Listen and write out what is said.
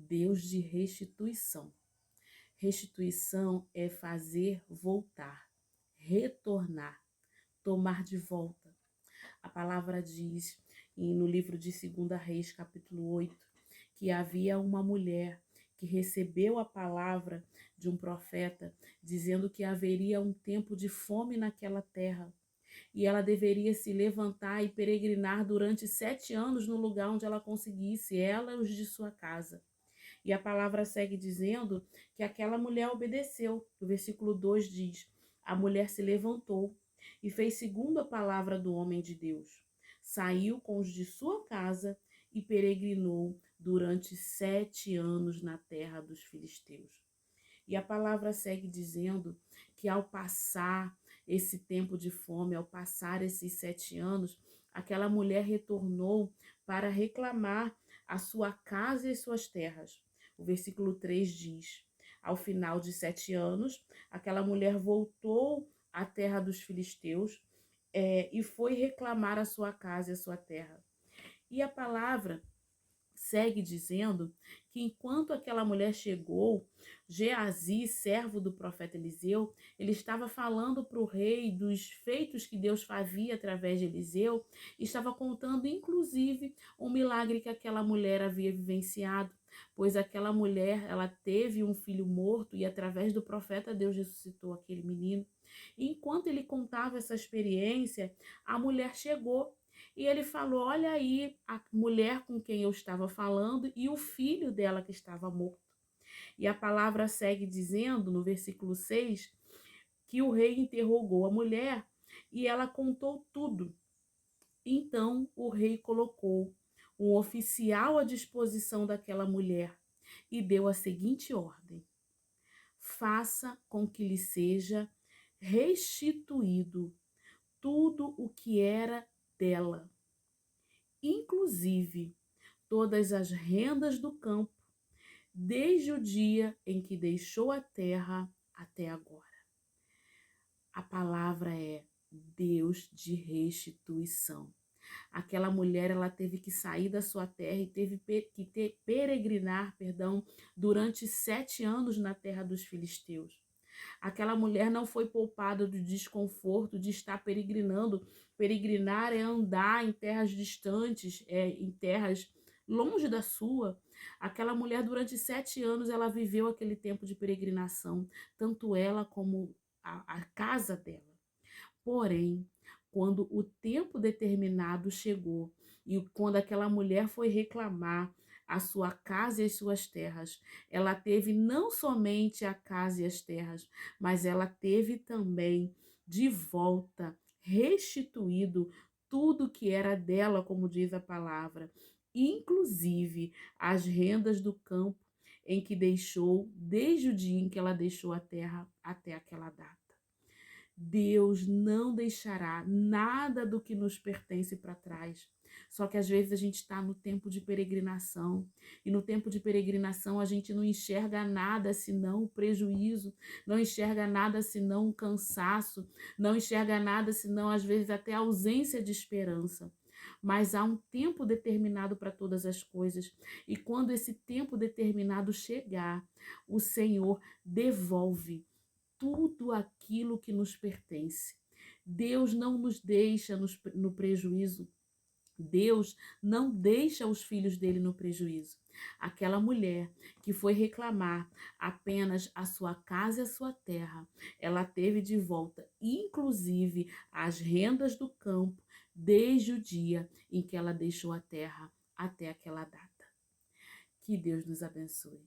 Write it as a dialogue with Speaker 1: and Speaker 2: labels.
Speaker 1: Deus de restituição. Restituição é fazer voltar, retornar, tomar de volta. A palavra diz no livro de 2 Reis, capítulo 8, que havia uma mulher que recebeu a palavra de um profeta dizendo que haveria um tempo de fome naquela terra e ela deveria se levantar e peregrinar durante 7 anos no lugar onde ela conseguisse, ela e os de sua casa. E a palavra segue dizendo que aquela mulher obedeceu. O versículo 2 diz: a mulher se levantou e fez segundo a palavra do homem de Deus. Saiu com os de sua casa e peregrinou durante 7 anos na terra dos filisteus. E a palavra segue dizendo que ao passar esse tempo de fome, ao passar esses 7 anos, aquela mulher retornou para reclamar a sua casa e as suas terras. O versículo 3 diz: ao final de 7 anos, aquela mulher voltou à terra dos filisteus e foi reclamar a sua casa e a sua terra. E a palavra segue dizendo que enquanto aquela mulher chegou, Geazi, servo do profeta Eliseu, ele estava falando para o rei dos feitos que Deus fazia através de Eliseu, e estava contando inclusive um milagre que aquela mulher havia vivenciado, pois aquela mulher, ela teve um filho morto e através do profeta Deus ressuscitou aquele menino. E enquanto ele contava essa experiência, a mulher chegou e ele falou: olha aí a mulher com quem eu estava falando e o filho dela que estava morto. E a palavra segue dizendo, no versículo 6, que o rei interrogou a mulher e ela contou tudo. Então o rei colocou um oficial à disposição daquela mulher e deu a seguinte ordem: faça com que lhe seja restituído tudo o que era dela, inclusive todas as rendas do campo, desde o dia em que deixou a terra até agora. A palavra é Deus de restituição. Aquela mulher, ela teve que sair da sua terra e teve que peregrinar, durante 7 anos na terra dos filisteus. Aquela mulher não foi poupada do desconforto de estar peregrinando. Peregrinar é andar em terras distantes, em terras longe da sua. Aquela mulher, durante 7 anos, ela viveu aquele tempo de peregrinação, tanto ela como a casa dela. Porém, quando o tempo determinado chegou e quando aquela mulher foi reclamar a sua casa e as suas terras, ela teve não somente a casa e as terras, mas ela teve também de volta restituído tudo que era dela, como diz a palavra, inclusive as rendas do campo em que deixou, desde o dia em que ela deixou a terra até aquela data. Deus não deixará nada do que nos pertence para trás. Só que às vezes a gente está no tempo de peregrinação, e no tempo de peregrinação a gente não enxerga nada senão o prejuízo, não enxerga nada senão o cansaço, não enxerga nada senão às vezes até a ausência de esperança. Mas há um tempo determinado para todas as coisas, e quando esse tempo determinado chegar, o Senhor devolve tudo aquilo que nos pertence. Deus não nos deixa no prejuízo. Deus não deixa os filhos dele no prejuízo. Aquela mulher que foi reclamar apenas a sua casa e a sua terra, ela teve de volta, inclusive, as rendas do campo, desde o dia em que ela deixou a terra até aquela data. Que Deus nos abençoe.